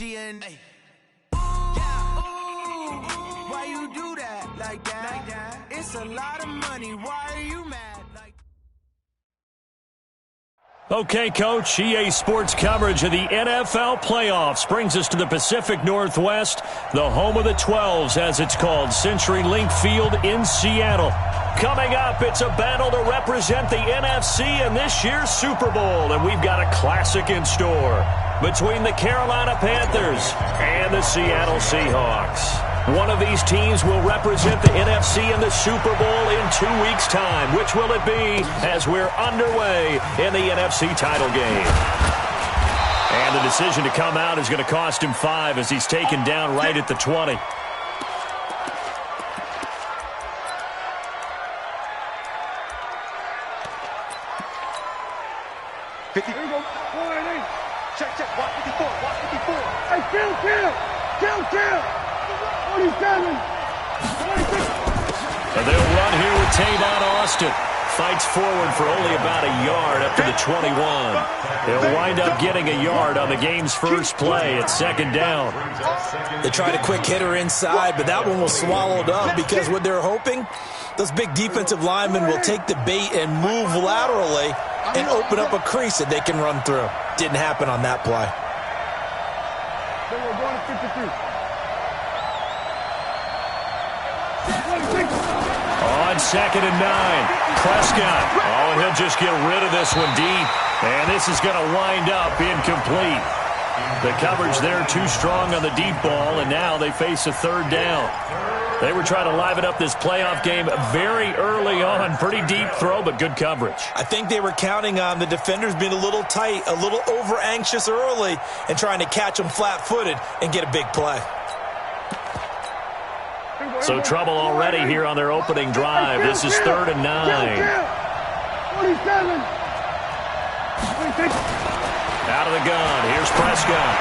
DNA. Why you do that like that? It's a lot of money. Why are you mad? Okay, Coach, EA Sports coverage of the NFL playoffs brings us to the Pacific Northwest, the home of the 12s, as it's called, CenturyLink Field in Seattle. Coming up, it's a battle to represent the NFC in this year's Super Bowl, and we've got a classic in store between the Carolina Panthers and the Seattle Seahawks. One of these teams will represent the NFC in the Super Bowl in 2 weeks' time. Which will it be as we're underway in the NFC title game? And the decision to come out is going to cost him 5 as he's taken down right at the 20. Here we go. 188. Check. Watch 54. Hey, kill. 47. 26. And they'll run here with Tavon Austin. Fights forward for only about a yard up to the 21. They'll wind up getting a yard on the game's first play at second down. They tried a quick hitter inside, but that one was swallowed up because what they're hoping, those big defensive linemen will take the bait and move laterally and open up a crease that they can run through. Didn't happen on that play. Then we're going to 53. On 2nd and 9, Prescott. Oh, and he'll just get rid of this one deep. And this is going to wind up incomplete. The coverage there too strong on the deep ball, and now they face a third down. They were trying to liven up this playoff game very early on. Pretty deep throw, but good coverage. I think they were counting on the defenders being a little tight, a little over-anxious early, and trying to catch them flat-footed and get a big play. So trouble already here on their opening drive. This is 3rd and 9. 47. Out of the gun. Here's Prescott.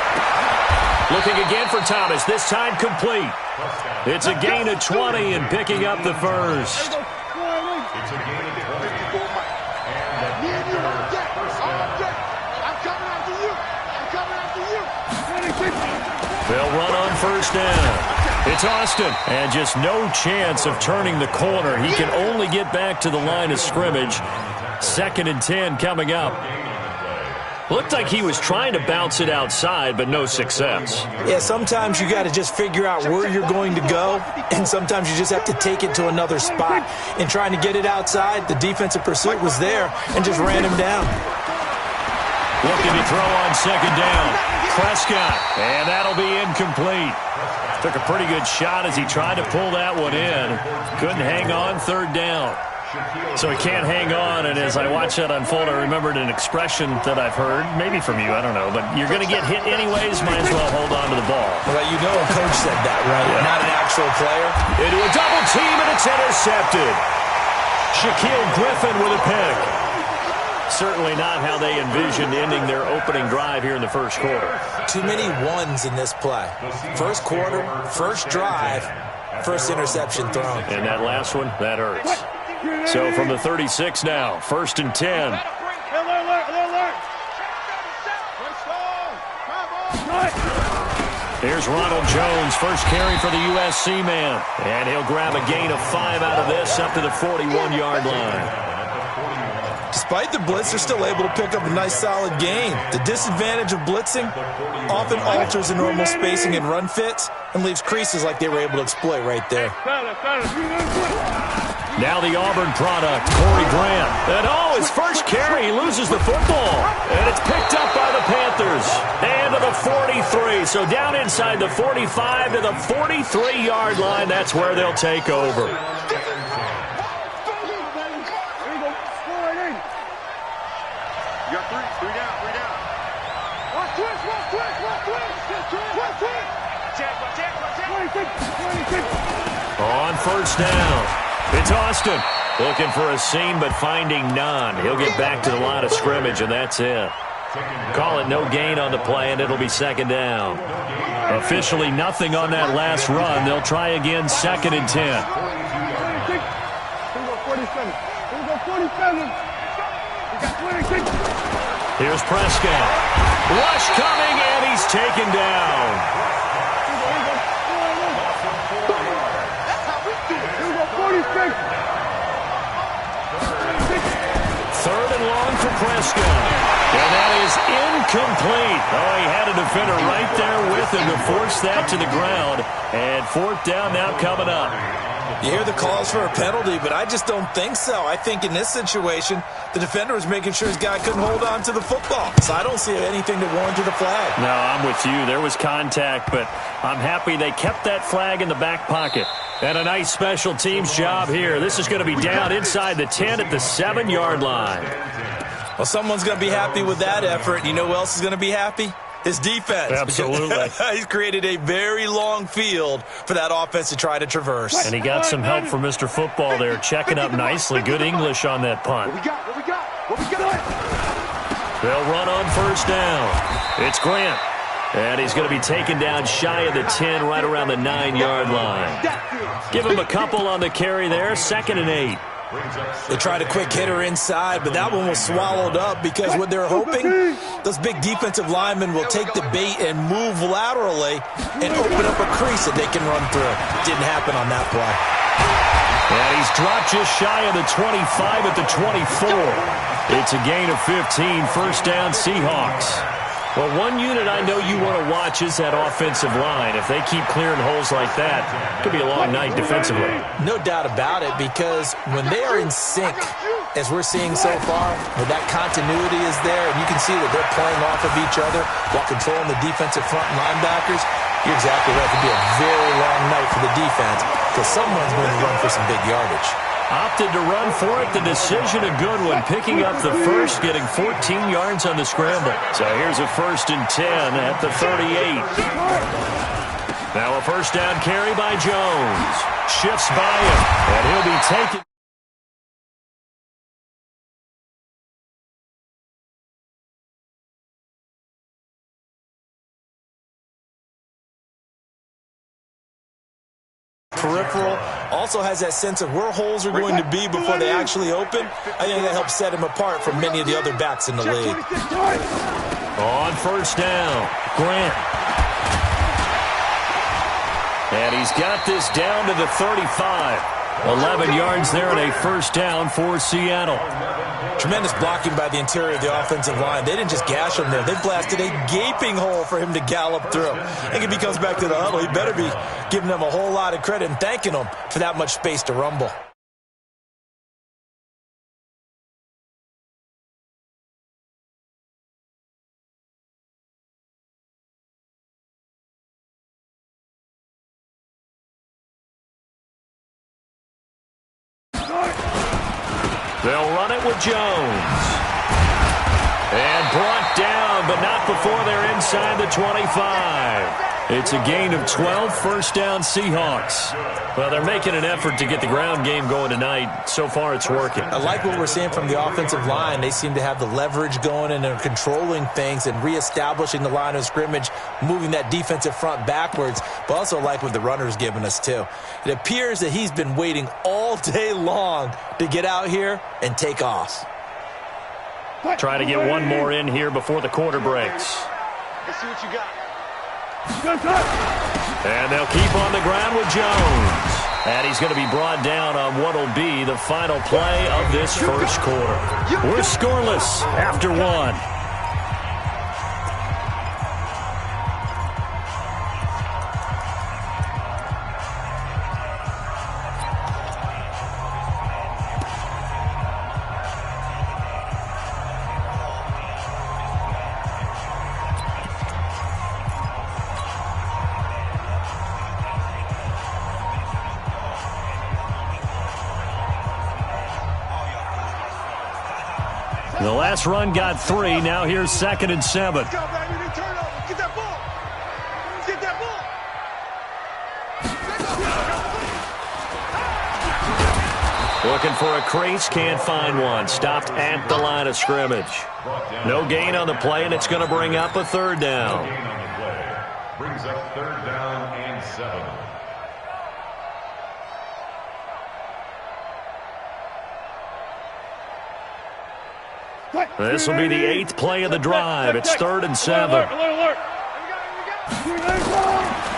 Looking again for Thomas. This time complete. It's a gain of 20 and picking up the first. It's a gain of 54. I'm coming after you. They'll run on first down. It's Austin, and just no chance of turning the corner. He can only get back to the line of scrimmage. 2nd and 10 coming up. Looked like he was trying to bounce it outside, but no success. Yeah, sometimes you got to just figure out where you're going to go, and sometimes you just have to take it to another spot. In trying to get it outside, the defensive pursuit was there and just ran him down. Looking to throw on 2nd down. Prescott, and that'll be incomplete. Took a pretty good shot as he tried to pull that one in. Couldn't hang on 3rd down. So he can't hang on, and as I watch that unfold, I remembered an expression that I've heard, maybe from you, I don't know, but you're going to get hit anyways, might as well hold on to the ball. Well, you know a coach said that, right? Yeah. Not an actual player. Into a double team, and it's intercepted. Shaquille Griffin with a pick. Certainly not how they envisioned ending their opening drive here in the first quarter. Too many ones in this play. First quarter, first drive, first interception thrown. And that last one, that hurts. So from the 36 now, 1st and 10. Here's Ronald Jones, first carry for the USC man. And he'll grab a gain of 5 out of this up to the 41-yard line. Despite the blitz, they're still able to pick up a nice solid gain. The disadvantage of blitzing often alters the normal spacing and run fits and leaves creases like they were able to exploit right there. Now the Auburn product, Corey Graham. And his first carry, he loses the football. And it's picked up by the Panthers. And to the 43. So down inside the 45 to the 43-yard line. That's where they'll take over. On first down, it's Austin. Looking for a seam, but finding none. He'll get back to the line of scrimmage, and that's it. Call it no gain on the play, and it'll be 2nd down. Officially nothing on that last run. They'll try again, 2nd and 10. Here's Prescott. Rush coming, and he's taken down. Here we go, 46. Third and long for Prescott. And that is incomplete. Oh, he had a defender right there with him to force that to the ground. And fourth down now coming up. You hear the calls for a penalty, but I just don't think so. I think in this situation, the defender was making sure his guy couldn't hold on to the football. So I don't see anything to warrant the flag. No, I'm with you. There was contact, but I'm happy they kept that flag in the back pocket. And a nice special teams job here. This is going to be down inside the 10 at the 7-yard line. Well, someone's going to be happy with that effort. You know who else is going to be happy? His defense. Absolutely. He's created a very long field for that offense to try to traverse. And he got some help from Mr. Football there, checking up nicely. Good English on that punt. What we got? They'll run on first down. It's Grant. And he's going to be taken down shy of the 10, right around the 9-yard line. Give him a couple on the carry there, 2nd and 8. They tried a quick hitter inside, but that one was swallowed up because what they're hoping, those big defensive linemen will take the bait and move laterally and open up a crease that they can run through. Didn't happen on that play. And he's dropped just shy of the 25 at the 24. It's a gain of 15, first down Seahawks. Well, one unit I know you want to watch is that offensive line. If they keep clearing holes like that, it could be a long night defensively. No doubt about it, because when they are in sync, as we're seeing so far, where that continuity is there, and you can see that they're playing off of each other while controlling the defensive front linebackers, you're exactly right. It could be a very long night for the defense because someone's going to run for some big yardage. Opted to run for it. The decision a good one. Picking up the first, getting 14 yards on the scramble. So here's a 1st and 10 at the 38. Now a first down carry by Jones. Shifts by him, and he'll be taken. Peripheral, also has that sense of where holes are going to be before they actually open. I think that helps set him apart from many of the other backs in the league. On first down, Grant. And he's got this down to the 35. 11 yards there and a first down for Seattle. Tremendous blocking by the interior of the offensive line. They didn't just gash him there. They blasted a gaping hole for him to gallop through. I think if he comes back to the huddle, he better be giving them a whole lot of credit and thanking them for that much space to rumble. They'll run it with Jones. And brought down, but not before they're inside the 25. It's a gain of 12, first down Seahawks. Well, they're making an effort to get the ground game going tonight. So far, it's working. I like what we're seeing from the offensive line. They seem to have the leverage going and they're controlling things and reestablishing the line of scrimmage, moving that defensive front backwards, but also like what the runner's giving us, too. It appears that he's been waiting all day long to get out here and take off. Try to get one more in here before the quarter breaks. Let's see what you got. And they'll keep on the ground with Jones. And he's going to be brought down on what will be the final play of this first quarter. We're scoreless after one. The last run got 3. Now here's 2nd and 7. Let's go, baby. Turn over. Get that ball. Get that ball. Looking for a crease, can't find one. Stopped at the line of scrimmage. No gain on the play, and it's going to bring up a 3rd down. Brings up 3rd down and 7. This will be the 8th play of the drive. It's 3rd and 7.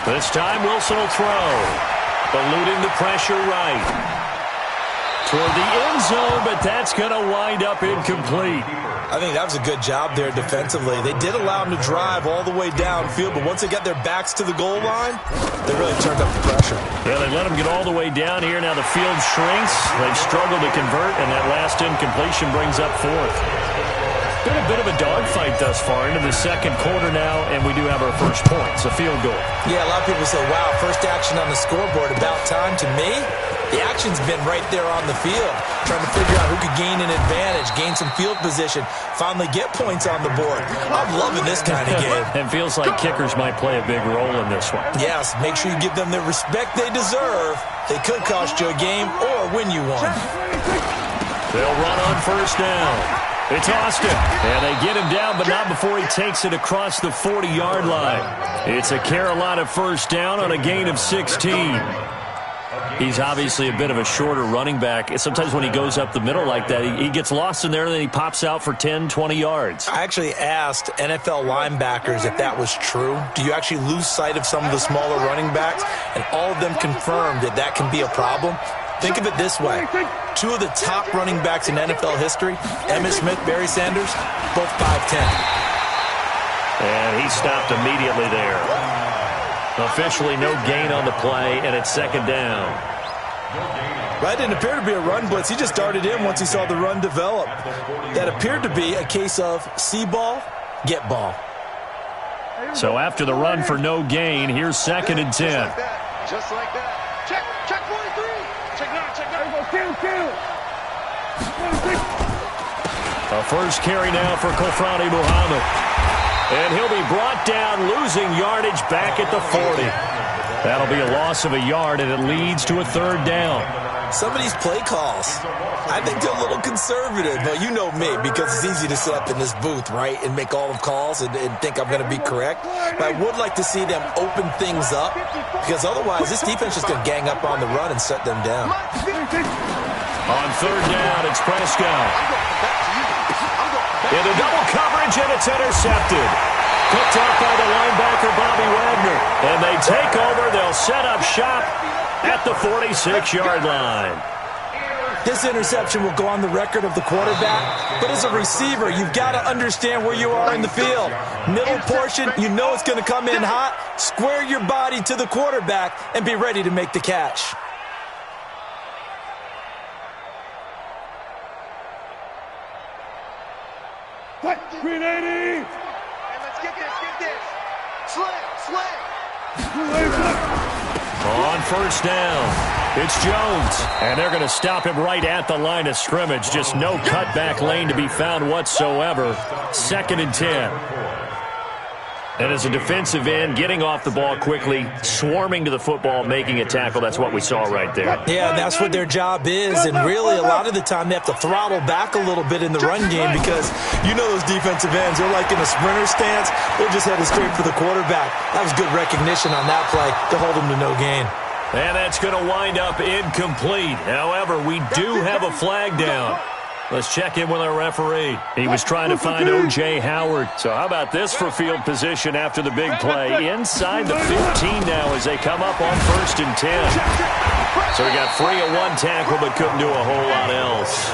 This time Wilson will throw. Eluding the pressure right. Toward the end zone, but that's going to wind up incomplete. I think that was a good job there defensively. They did allow them to drive all the way downfield, but once they got their backs to the goal line, they really turned up the pressure. Yeah, they let them get all the way down here. Now the field shrinks. They've struggled to convert, and that last incompletion brings up 4th. Been a bit of a dogfight thus far into the second quarter now, and we do have our first points, a field goal. Yeah, a lot of people say, wow, first action on the scoreboard, about time. To me, the action's been right there on the field, trying to figure out who could gain an advantage, gain some field position, finally get points on the board. I'm loving this kind of game. It feels like kickers might play a big role in this one. Yes, make sure you give them the respect they deserve. They could cost you a game or win you one. They'll run on first down. It's Austin, and they get him down, but not before he takes it across the 40-yard line. It's a Carolina first down on a gain of 16. He's obviously a bit of a shorter running back. Sometimes when he goes up the middle like that, he gets lost in there, and then he pops out for 10, 20 yards. I actually asked NFL linebackers if that was true. Do you actually lose sight of some of the smaller running backs? And all of them confirmed that that can be a problem. Think of it this way. 2 of the top running backs in NFL history, Emmitt Smith, Barry Sanders, both 5'10". And he stopped immediately there. Officially no gain on the play, and it's second down. That didn't appear to be a run blitz. He just darted in once he saw the run develop. That appeared to be a case of see ball, get ball. So after the run for no gain, here's 2nd and 10. Just like that. Check 43. Check 9. Kill. A first carry now for Kofrani Muhammad. And he'll be brought down, losing yardage back at the 40. That'll be a loss of a yard, and it leads to a 3rd down. Some of these play calls, I think they're a little conservative, but you know me, because it's easy to sit up in this booth, right, and make all the calls and think I'm going to be correct. But I would like to see them open things up, because otherwise this defense is going to gang up on the run and shut them down. On 3rd down, it's Prescott. Into double coverage, and it's intercepted. Picked up by the linebacker, Bobby Wagner. And they take over. They'll set up shop at the 46-yard line. This interception will go on the record of the quarterback, but as a receiver, you've got to understand where you are in the field. Middle portion, you know it's going to come in hot. Square your body to the quarterback and be ready to make the catch. Green 80. Hey, let's get this. Slay. On first down, it's Jones. And they're going to stop him right at the line of scrimmage. Just no cutback lane to be found whatsoever. 2nd and 10. And as a defensive end, getting off the ball quickly, swarming to the football, making a tackle, that's what we saw right there. Yeah, and that's what their job is. And really, a lot of the time, they have to throttle back a little bit in the run game because you know those defensive ends, they're like in a sprinter stance. They're just headed straight for the quarterback. That was good recognition on that play to hold them to no gain. And that's going to wind up incomplete. However, we do have a flag down. Let's check in with our referee. He was trying to find O.J. Howard. So how about this for field position after the big play? Inside the 15 now as they come up on 1st and 10. So we got 3 of 1 tackle, but couldn't do a whole lot else.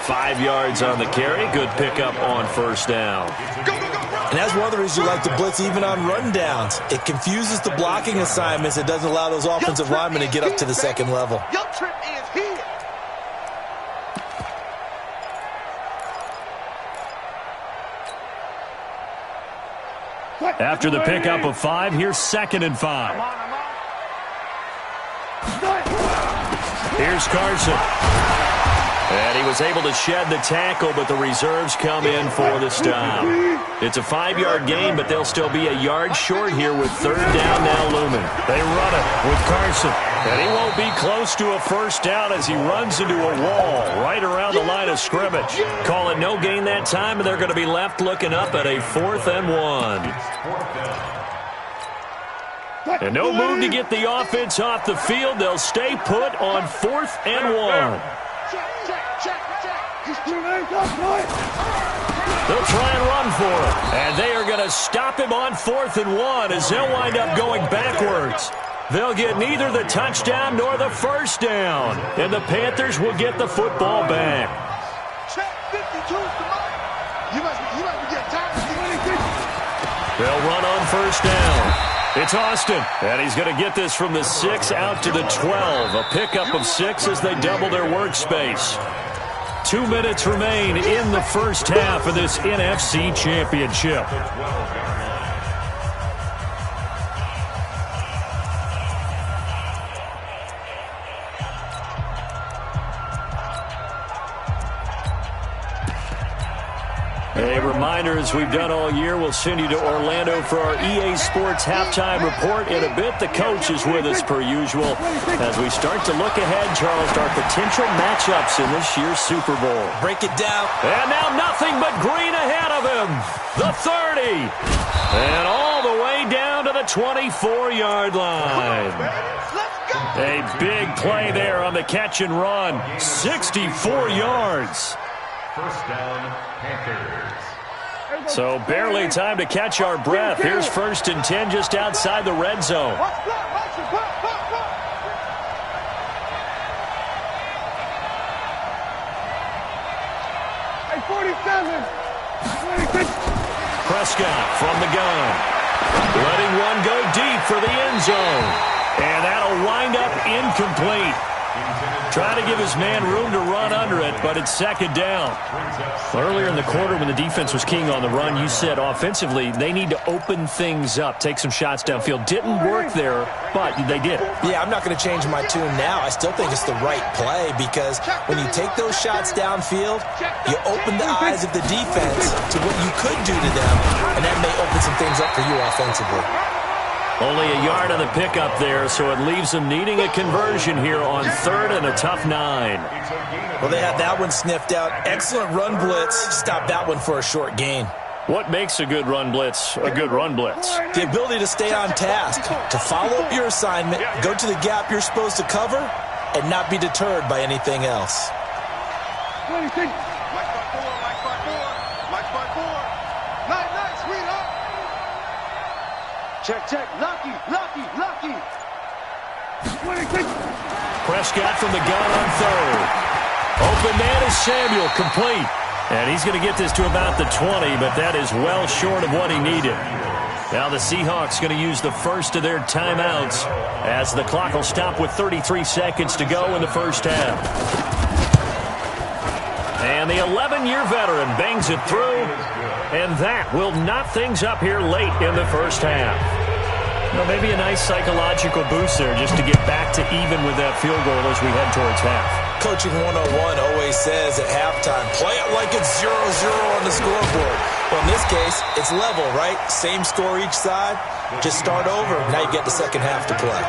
5 yards on the carry. Good pickup on first down. And that's one of the reasons you like to blitz even on rundowns. It confuses the blocking assignments. It doesn't allow those offensive linemen to get up to the second level. Your trip is here. After the pickup of 5, here's 2nd and 5. Here's Carson. And he was able to shed the tackle, but the reserves come in for the stop. It's a 5-yard gain, but they'll still be a yard short here with 3rd down now looming. They run it with Carson. And he won't be close to a first down as he runs into a wall right around the line of scrimmage. Call it no gain that time, and they're going to be left looking up at a 4th and 1. And no move to get the offense off the field. They'll stay put on 4th and 1. They'll try and run for it. And they are going to stop him on 4th and 1 as they'll wind up going backwards. They'll get neither the touchdown nor the first down. And the Panthers will get the football back. Check 52. You must be getting tired. They'll run on first down. It's Austin, and he's going to get this from the 6 out to the 12. A pickup of 6 as they double their workspace. 2 minutes remain in the first half of this NFC Championship. A reminder, as we've done all year, we'll send you to Orlando for our EA Sports halftime report. In a bit, the coach is with us per usual as we start to look ahead, Charles, to our potential matchups in this year's Super Bowl. Break it down. And now nothing but green ahead of him. The 30. And all the way down to the 24-yard line. A big play there on the catch and run. 64 yards. First down, Panthers. So barely time to catch our breath. Here's 1st and 10 just outside the red zone. Hey, 47. Prescott from the gun. Letting one go deep for the end zone. And that'll wind up incomplete. Trying to give his man room to run under it, but it's 2nd down. Earlier in the quarter when the defense was keying on the run, you said offensively they need to open things up, take some shots downfield. Didn't work there, but they did. Yeah, I'm not going to change my tune now. I still think it's the right play because when you take those shots downfield, you open the eyes of the defense to what you could do to them, and that may open some things up for you offensively. Only a yard on the pickup there, so it leaves them needing a conversion here on 3rd and a tough 9. Well, they had that one sniffed out. Excellent run blitz. Stop that one for a short gain. What makes a good run blitz a good run blitz? The ability to stay on task, to follow up your assignment, go to the gap you're supposed to cover, and not be deterred by anything else. Mike by 4. Nice, sweetheart. Check. Lucky. Prescott from the gun on 3rd. Open man is Samuel, complete. And he's going to get this to about the 20, but that is well short of what he needed. Now the Seahawks going to use the first of their timeouts as the clock will stop with 33 seconds to go in the first half. And the 11-year veteran bangs it through, and that will knot things up here late in the first half. Well, maybe a nice psychological boost there just to get back to even with that field goal as we head towards half. Coaching 101 always says at halftime, play it like it's 0-0 on the scoreboard. Well, in this case, it's level, right? Same score each side. Just start over. Now you get the second half to play.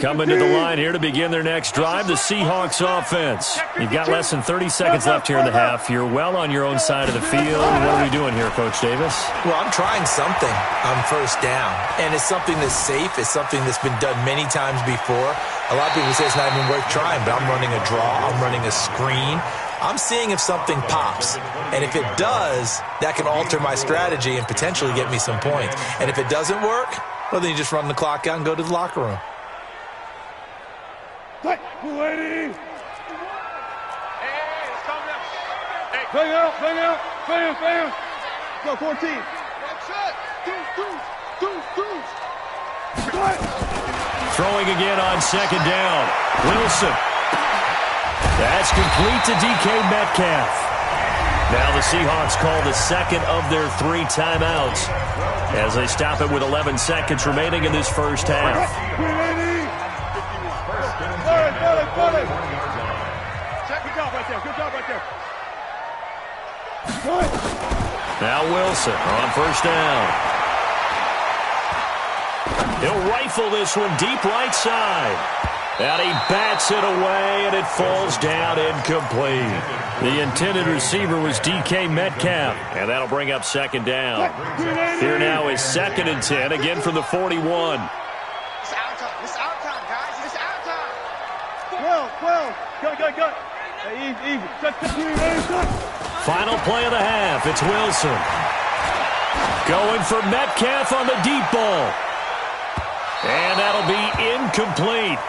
Coming to the line here to begin their next drive, the Seahawks offense. You've got less than 30 seconds left here in the half. You're well on your own side of the field. What are we doing here, Coach Davis? Well, I'm trying something on first down, and it's something that's safe. It's something that's been done many times before. A lot of people say it's not even worth trying, but I'm running a draw. I'm running a screen. I'm seeing if something pops, and if it does, that can alter my strategy and potentially get me some points. And if it doesn't work, well, then you just run the clock out and go to the locker room. Hey, lady. Hey, it's coming up. Hey. Bang out. Bam. Go, 14. That's it. Deuce. Throwing again on second down. Wilson. That's complete to DK Metcalf. Now the Seahawks call the second of their 3 timeouts as they stop it with 11 seconds remaining in this first half. Good job right there. Now Wilson on first down. He'll rifle this one deep right side. And he bats it away, and it falls down incomplete. The intended receiver was DK Metcalf, and that'll bring up second down. Here now is 2nd and 10, again from the 41. It's our time. It's our time, guys. It's our time. 12. Go. Hey, easy. Final play of the half. It's Wilson. Going for Metcalf on the deep ball. And that'll be incomplete.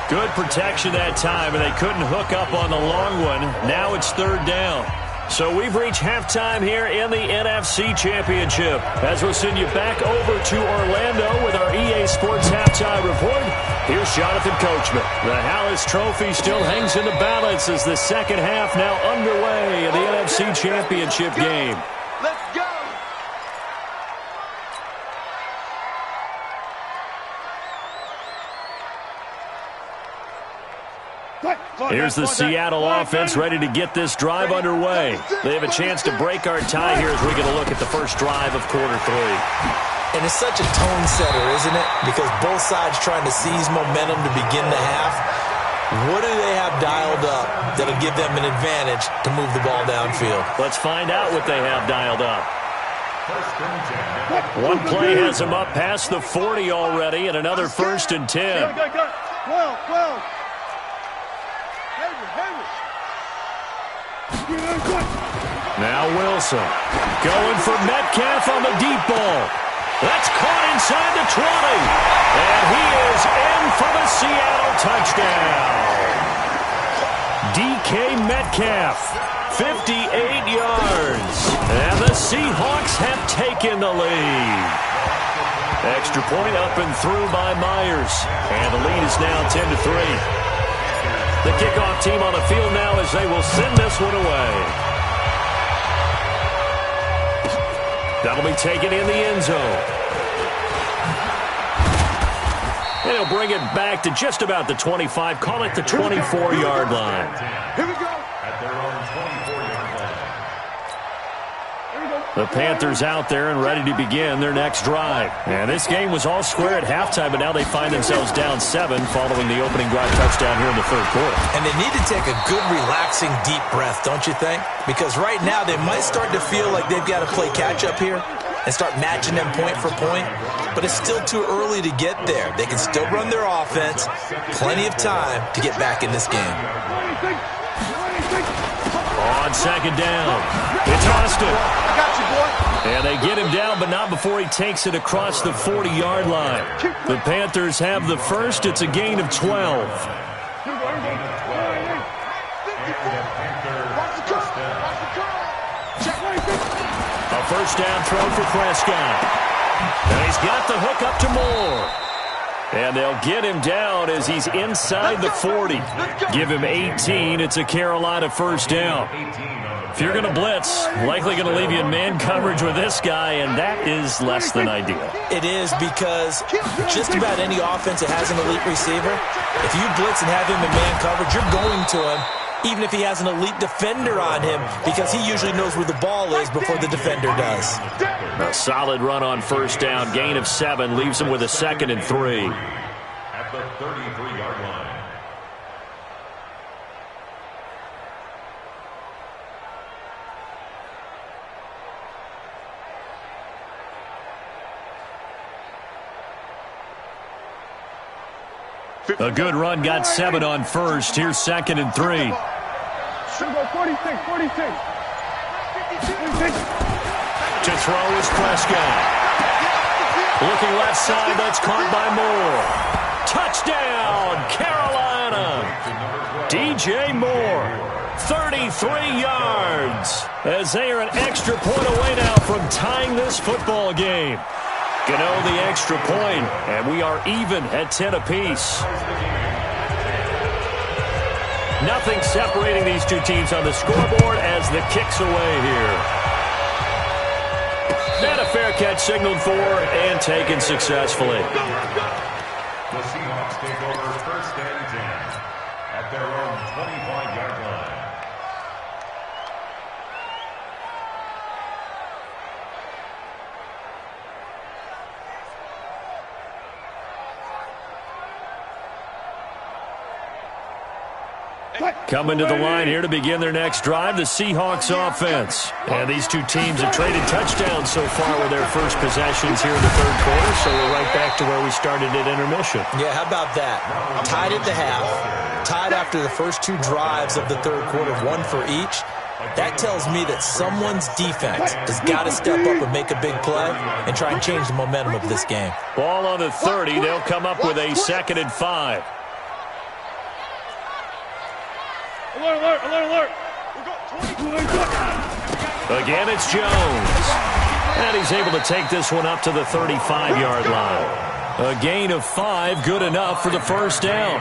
Good protection that time, and they couldn't hook up on the long one. Now it's 3rd down. So we've reached halftime here in the NFC Championship. As we'll send you back over to Orlando with our EA Sports Halftime Report, here's Jonathan Coachman. The Hallis Trophy still hangs in the balance as the second half now underway in the NFC Championship game. Let's go. Here's the Seattle offense ready to get this drive underway. They have a chance to break our tie here as we get a look at the first drive of quarter 3. And it's such a tone setter, isn't it? Because both sides trying to seize momentum to begin the half. What do they have dialed up that'll give them an advantage to move the ball downfield? Let's find out what they have dialed up. One play has them up past the 40 already, and another 1st and 10. Well. Now Wilson going for Metcalf on the deep ball. That's caught inside the 20. And he is in for the Seattle touchdown. DK Metcalf, 58 yards. And the Seahawks have taken the lead. Extra point up and through by Myers. And the lead is now 10-3. The kickoff team on the field now as they will send this one away. That'll be taken in the end zone. And he'll bring it back to just about the 25. Call it the 24-yard line. Here we go. At their own 24-yard line. The Panthers out there and ready to begin their next drive. And this game was all square at halftime, but now they find themselves down 7 following the opening drive touchdown here in the 3rd quarter. And they need to take a good, relaxing, deep breath, don't you think? Because right now they might start to feel like they've got to play catch-up here and start matching them point for point. But it's still too early to get there. They can still run their offense. Plenty of time to get back in this game. On 2nd down, it's Austin. I got you, boy. And they get him down, but not before he takes it across the 40-yard line. The Panthers have the first. It's a gain of 12. A first down throw for Prescott. And he's got the hook up to Moore. And they'll get him down as he's inside the 40. Give him 18. It's a Carolina first down. If you're going to blitz, likely going to leave you in man coverage with this guy, and that is less than ideal. It is because just about any offense that has an elite receiver, if you blitz and have him in man coverage, you're going to him, even if he has an elite defender on him, because he usually knows where the ball is before the defender does. A solid run on first down. Gain of 7 leaves him with a 2nd and 3. At the 33-yard line. A good run got 7 on first. Here's 2nd and 3. 46. To throw is Prescott. Looking left side, that's caught by Moore. Touchdown, Carolina. DJ Moore, 33 yards. As they are an extra point away now from tying this football game. Gano the extra point, and we are even at 10 apiece. Nothing separating these two teams on the scoreboard as the kick's away here. And a fair catch signaled for and taken successfully. The Seahawks take over first and 10 at their own 25-yard line. Coming to the line here to begin their next drive, the Seahawks offense. And these two teams have traded touchdowns so far with their first possessions here in the third quarter, so we're right back to where we started at intermission. Yeah, how about that? Tied at the half, tied after the first two drives of the third quarter, one for each. That tells me that someone's defense has got to step up and make a big play and try and change the momentum of this game. Ball on the 30. They'll come up with a 2nd and 5. Alert, alert, alert. Again, it's Jones. And he's able to take this one up to the 35-yard line. A gain of 5, good enough for the first down.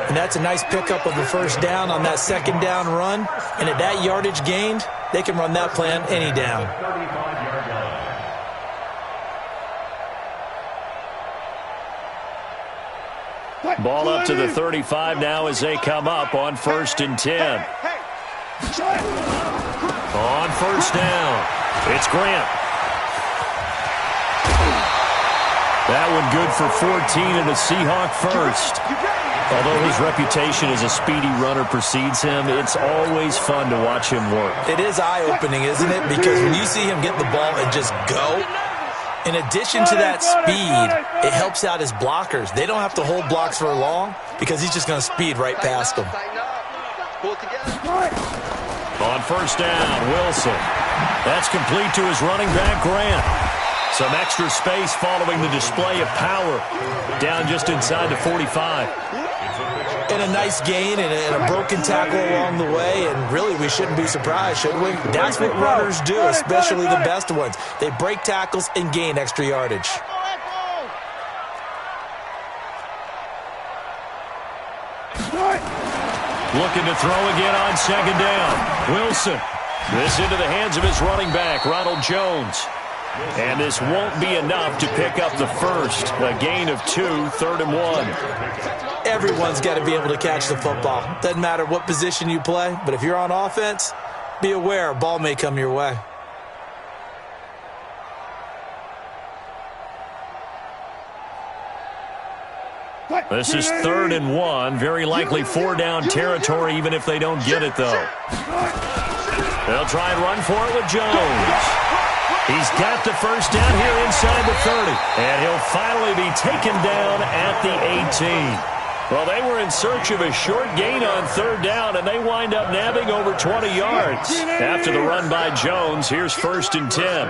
And that's a nice pickup of the first down on that second down run. And at that yardage gained, they can run that play on any down. Ball up to the 35 now as they come up on 1st and 10. On first down, it's Grant. That one good for 14 and a Seahawk first. Although his reputation as a speedy runner precedes him, it's always fun to watch him work. It is eye-opening, isn't it? Because when you see him get the ball and just go, in addition to that speed, it helps out his blockers. They don't have to hold blocks for long because he's just going to speed right past them. On first down, Wilson. That's complete to his running back, Grant. Some extra space following the display of power. Down just inside the 45. And a nice gain and a broken tackle along the way. And really, we shouldn't be surprised, should we? That's what runners do, especially the best ones. They break tackles and gain extra yardage. Looking to throw again on 2nd down. Wilson. This into the hands of his running back, Ronald Jones. And this won't be enough to pick up the first. A gain of 2, 3rd and 1. Everyone's got to be able to catch the football. Doesn't matter what position you play, but if you're on offense, be aware a ball may come your way. This is 3rd and 1. Very likely 4-down territory, even if they don't get it, though. They'll try and run for it with Jones. He's got the first down here inside the 30. And he'll finally be taken down at the 18. Well, they were in search of a short gain on 3rd down, and they wind up nabbing over 20 yards. After the run by Jones, here's 1st and 10.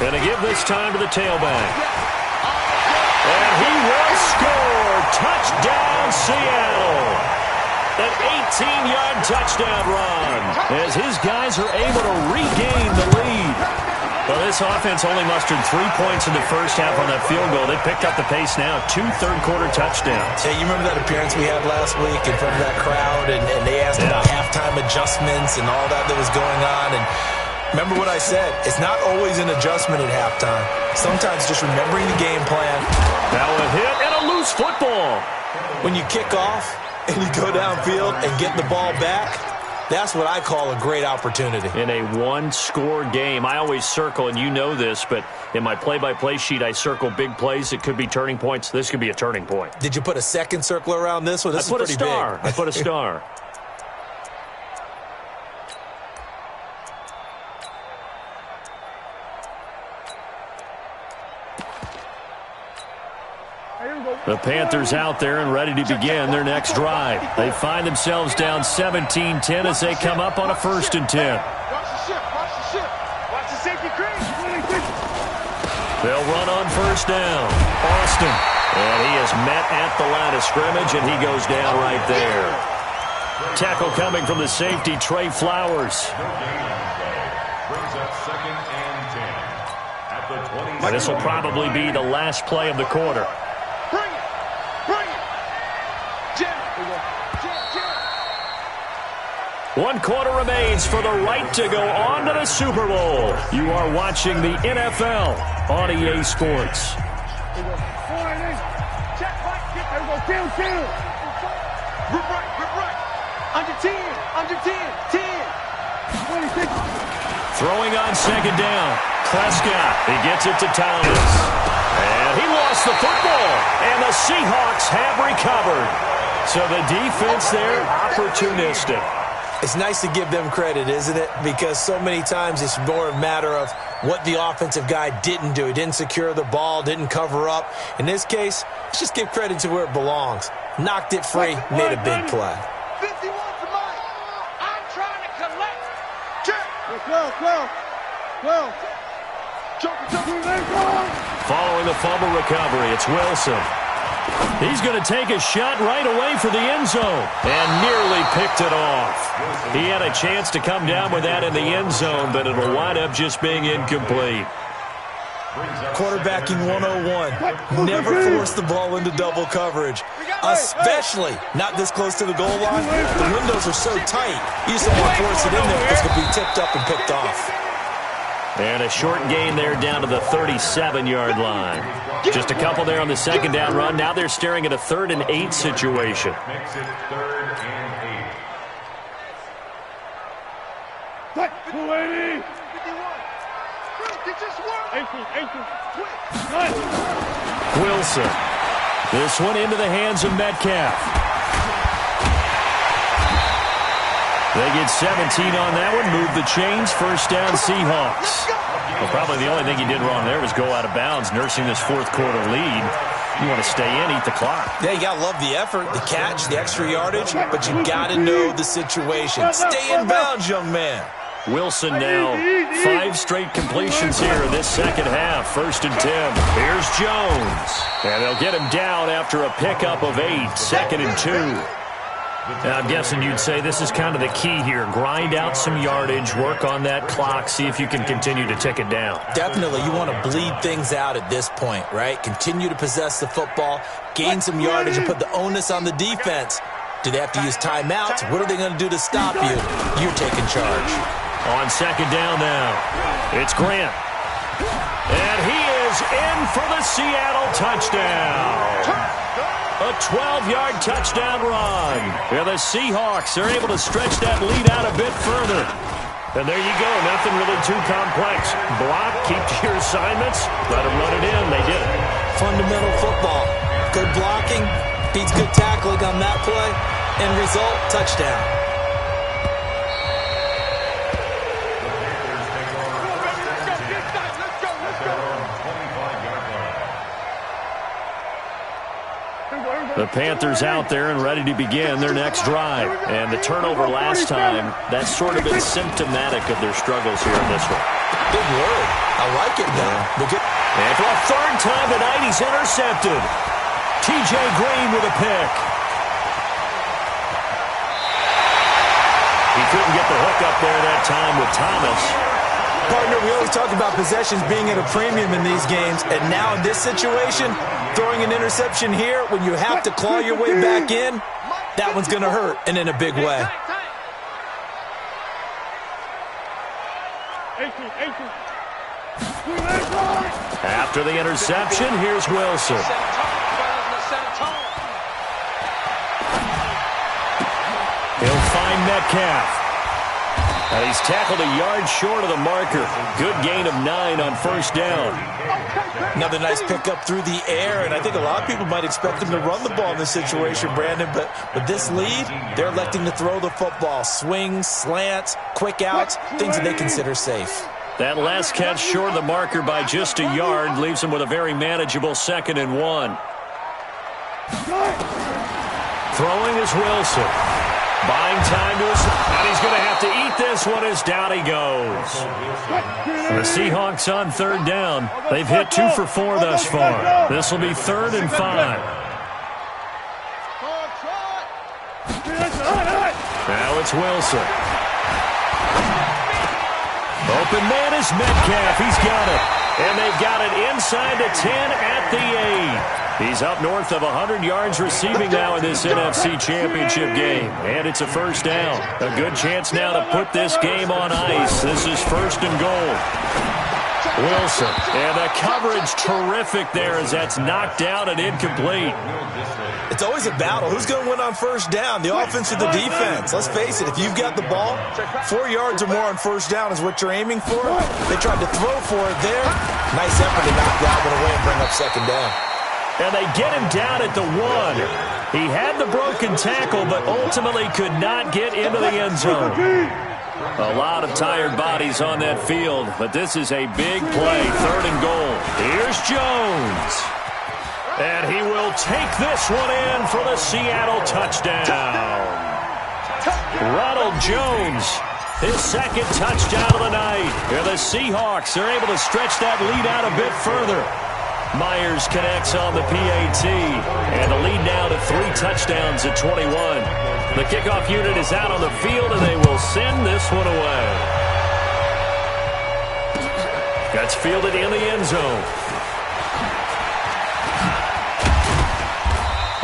And to give this time to the tailback. And he will score. Touchdown, Seattle. An 18-yard touchdown run as his guys are able to regain the lead. Well, this offense only mustered 3 points in the first half on that field goal. They picked up the pace now, 2 third-quarter touchdowns. Hey, you remember that appearance we had last week in front of that crowd, and they asked about halftime adjustments and all that was going on, and remember what I said, it's not always an adjustment at halftime. Sometimes just remembering the game plan. Now a hit and a loose football. When you kick off and you go downfield and get the ball back, that's what I call a great opportunity. In a one-score game, I always circle, and you know this, but in my play-by-play sheet, I circle big plays. It could be turning points. This could be a turning point. Did you put a second circle around this one? This is pretty big. I put a star. The Panthers out there and ready to begin their next drive. They find themselves down 17-10 as they come up on a 1st and 10. Watch the ship, watch the ship. Watch the safety crease. They'll run on 1st down. Austin. And he is met at the line of scrimmage, and he goes down right there. Tackle coming from the safety, Trey Flowers. Brings up 2nd and 10 at the 20. This will probably be the last play of the quarter. Bring it. Bring it. Jim. Jim. 1 quarter remains for the right to go on to the Super Bowl. You are watching the NFL on EA Sports. Check right. There we go. Kill. Rip right. Under 10. 10. 26. Throwing on 2nd down. Prescott. He gets it to Thomas. And he lost the football. And the the Seahawks have recovered. So the defense there, opportunistic. It's nice to give them credit, isn't it? Because so many times it's more a matter of what the offensive guy didn't do. He didn't secure the ball, didn't cover up. In this case, let's just give credit to where it belongs. Knocked it free, made a big play. 51 to mine. I'm trying to collect. Check. 12. Following the fumble recovery, it's Wilson. He's going to take a shot right away for the end zone and nearly picked it off. He had a chance to come down with that in the end zone, but it'll wind up just being incomplete. Quarterbacking 101. Never force the ball into double coverage, especially not this close to the goal line. The windows are so tight, you just don't want to force it in there because it could be tipped up and picked off. And a short gain there down to the 37-yard line. Just a couple there on the second down run. Now they're staring at a 3rd and 8 situation. Makes it 3rd and 8. 280. 51. Wilson. This one into the hands of Metcalf. They get 17 on that one. Move the chains. First down, Seahawks. Well, probably the only thing he did wrong there was go out of bounds, nursing this fourth quarter lead. You want to stay in, eat the clock. Yeah, you got to love the effort, the catch, the extra yardage, but you got to know the situation. Stay in bounds, young man. Wilson now, 5 straight completions here in this second half. 1st and 10. Here's Jones. And they'll get him down after a pickup of 8. 2nd and 2. Now, I'm guessing you'd say this is kind of the key here. Grind out some yardage, work on that clock, see if you can continue to tick it down. Definitely. You want to bleed things out at this point, right? Continue to possess the football, gain some yardage, and put the onus on the defense. Do they have to use timeouts? What are they going to do to stop you? You're taking charge. On second down now, it's Grant. And he is in for the Seattle touchdown. A 12-yard touchdown run. Yeah, the Seahawks are able to stretch that lead out a bit further. And there you go. Nothing really too complex. Block, keep to your assignments, let them run it in. They did it. Fundamental football. Good blocking, beats good tackling on that play. End result, touchdown. The Panthers out there and ready to begin their next drive. And the turnover last time, that's sort of been symptomatic of their struggles here in this one. Big word. I like it now. And for a 3rd time tonight, he's intercepted. T.J. Green with a pick. He couldn't get the hook up there that time with Thomas. Partner, we always talk about possessions being at a premium in these games, and now in this situation, throwing an interception here when you have to claw your way back in, that one's going to hurt, and in a big way. After the interception, here's Wilson. He'll find Metcalf. And he's tackled a yard short of the marker. Good gain of 9 on 1st down. Another nice pickup through the air, and I think a lot of people might expect him to run the ball in this situation, Brandon, but with this lead, they're electing to throw the football. Swings, slants, quick outs, things that they consider safe. That last catch short of the marker by just a yard leaves him with a very manageable 2nd and 1. Throwing is Wilson. Buying time to his, and he's going to have to eat this one as down he goes. The Seahawks on 3rd down. They've hit 2 for 4 thus far. This will be 3rd and 5. Now it's Wilson. Open man is Metcalf. He's got it. And they've got it inside the 10 at the 8. He's up north of 100 yards receiving now in this NFC Championship game. And it's a 1st down. A good chance now to put this game on ice. This is 1st and goal. Wilson. And the coverage terrific there as that's knocked down and incomplete. It's always a battle. Who's going to win on 1st down, the offense or the defense? Let's face it, if you've got the ball, 4 yards or more on 1st down is what you're aiming for. They tried to throw for it there. Nice effort to knock that one away and bring up 2nd down. And they get him down at the 1. He had the broken tackle, but ultimately could not get into the end zone. A lot of tired bodies on that field, but this is a big play, 3rd and goal. Here's Jones. And he will take this one in for the Seattle touchdown. Ronald Jones, his 2nd touchdown of the night. And the Seahawks are able to stretch that lead out a bit further. Myers connects on the PAT, and the lead now to 3 touchdowns at 21. The kickoff unit is out on the field, and they will send this one away. That's fielded in the end zone.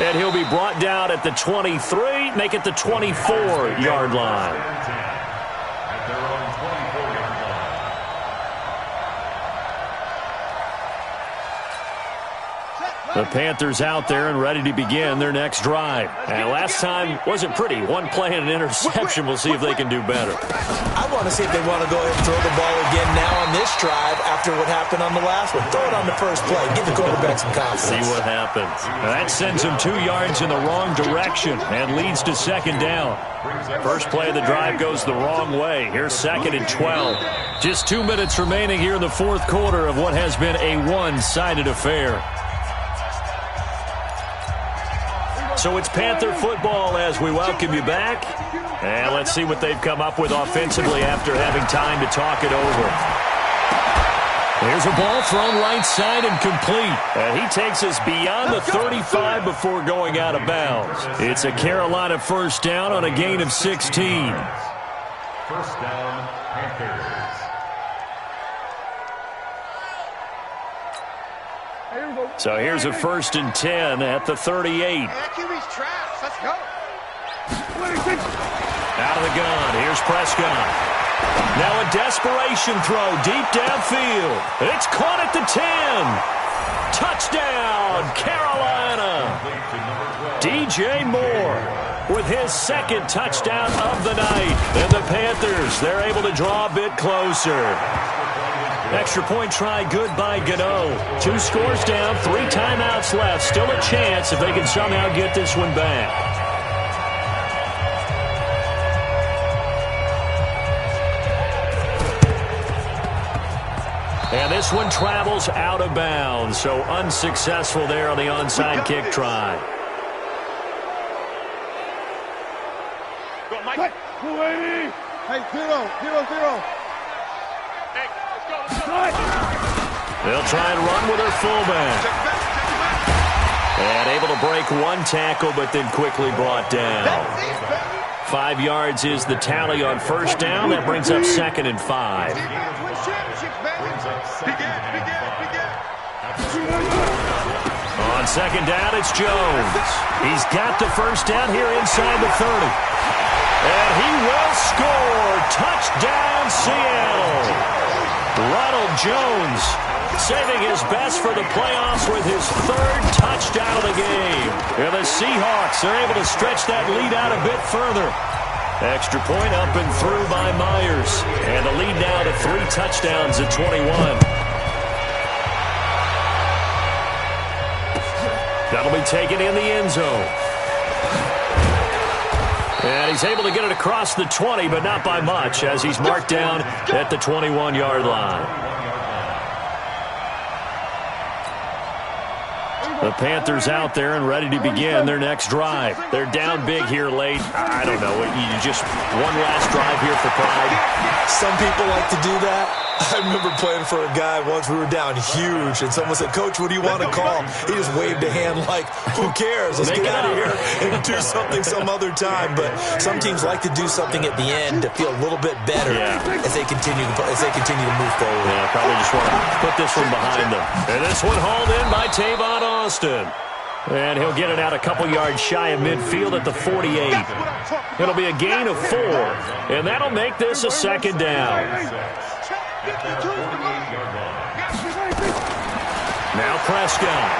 And he'll be brought down at the 23, make it the 24-yard line. At their own 24-yard line. The Panthers out there and ready to begin their next drive. And last time wasn't pretty. One play and an interception. We'll see if they can do better. I want to see if they want to go ahead and throw the ball again now on this drive after what happened on the last one. Throw it on the first play. Give the quarterback some confidence. See what happens. Now that sends him 2 yards in the wrong direction and leads to 2nd down. First play of the drive goes the wrong way. Here's 2nd and 12. Just 2 minutes remaining here in the 4th quarter of what has been a one-sided affair. So it's Panther football as we welcome you back. And let's see what they've come up with offensively after having time to talk it over. Here's a ball thrown right side and complete. And he takes us beyond the 35 before going out of bounds. It's a Carolina 1st down on a gain of 16. 1st down, Panthers. So here's a 1st and 10 at the 38. That QB's trash. Let's go. Out of the gun. Here's Prescott. Now a desperation throw deep downfield. It's caught at the 10. Touchdown, Carolina. DJ Moore with his 2nd touchdown of the night. And the Panthers, they're able to draw a bit closer. Extra point try good by Gano. 2 scores down, 3 timeouts left. Still a chance if they can somehow get this one back. And this one travels out of bounds, so unsuccessful there on the onside kick try. Go, Mike. Hey, 0-0-0. They'll try and run with their fullback. And able to break 1 tackle, but then quickly brought down. 5 yards is the tally on 1st down. That brings up 2nd and 5. On 2nd down, it's Jones. He's got the 1st down here inside the 30. And he will score. Touchdown, Seattle. Ronald Jones saving his best for the playoffs with his 3rd touchdown of the game. And the Seahawks are able to stretch that lead out a bit further. Extra point up and through by Myers. And the lead now to 3 touchdowns at 21. That'll be taken in the end zone. And he's able to get it across the 20, but not by much, as he's marked down at the 21-yard line. The Panthers out there and ready to begin their next drive. They're down big here late. I don't know. You just one last drive here for pride. Some people like to do that. I remember playing for a guy once. We were down huge, and someone said, "Coach, what do you want to call?" He just waved a hand like, "Who cares? Let's get out of here and do something some other time." But some teams like to do something at the end to feel a little bit better as they continue to move forward. Yeah, probably just want to put this one behind them. And this one hauled in by Tavon Austin. And he'll get it out a couple yards shy of midfield at the 48. It'll be a gain of 4, and that'll make this a 2nd down. Now Prescott.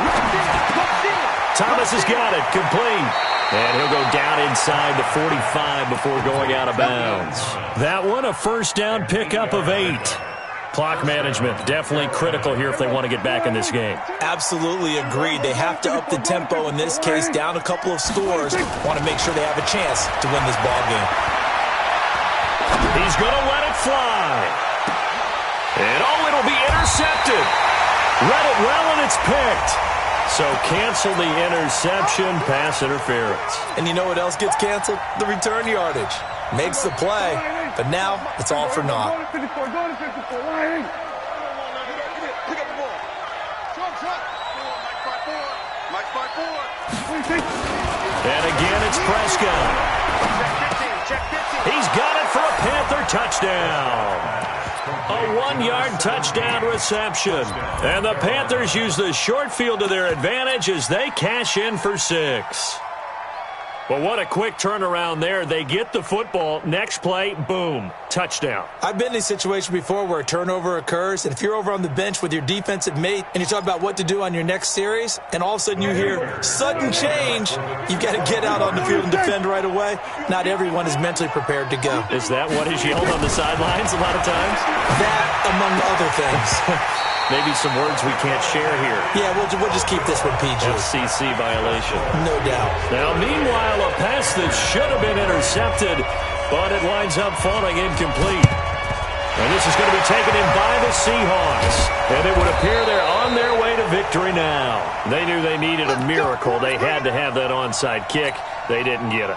Thomas has got it, complete. And he'll go down inside the 45 before going out of bounds. That one a 1st down pickup of 8. Clock management, definitely critical here if they want to get back in this game. Absolutely agreed. They have to up the tempo in this case, down a couple of scores. Want to make sure they have a chance to win this ball game. He's going to let it fly. And it'll be intercepted. Read it well, and it's picked. So cancel the interception, pass interference. And you know what else gets canceled? The return yardage. Makes the play, but now it's all for naught. And again, it's Prescott. He's got it for a Panther touchdown. A 1-yard touchdown reception. And the Panthers use the short field to their advantage as they cash in for 6. Well, what a quick turnaround there. They get the football. Next play, boom, touchdown. I've been in a situation before where a turnover occurs, and if you're over on the bench with your defensive mate and you're talking about what to do on your next series, and all of a sudden you hear sudden change, you've got to get out on the field and defend right away. Not everyone is mentally prepared to go. Is that what is yelled on the sidelines a lot of times? That, among other things. Maybe some words we can't share here. Yeah, we'll just keep this one PG. FCC violation. No doubt. Now, meanwhile, a pass that should have been intercepted, but it winds up falling incomplete. And this is going to be taken in by the Seahawks. And it would appear they're on their way to victory now. They knew they needed a miracle. They had to have that onside kick. They didn't get it.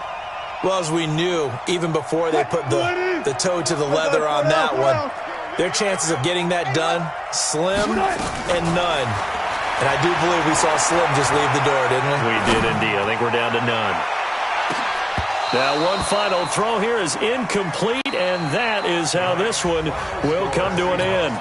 Well, as we knew, even before they put the toe to the leather on that one, their chances of getting that done, slim and none. And I do believe we saw Slim just leave the door, didn't we? We did indeed. I think we're down to none. Now, one final throw here is incomplete, and that is how this one will come to an end.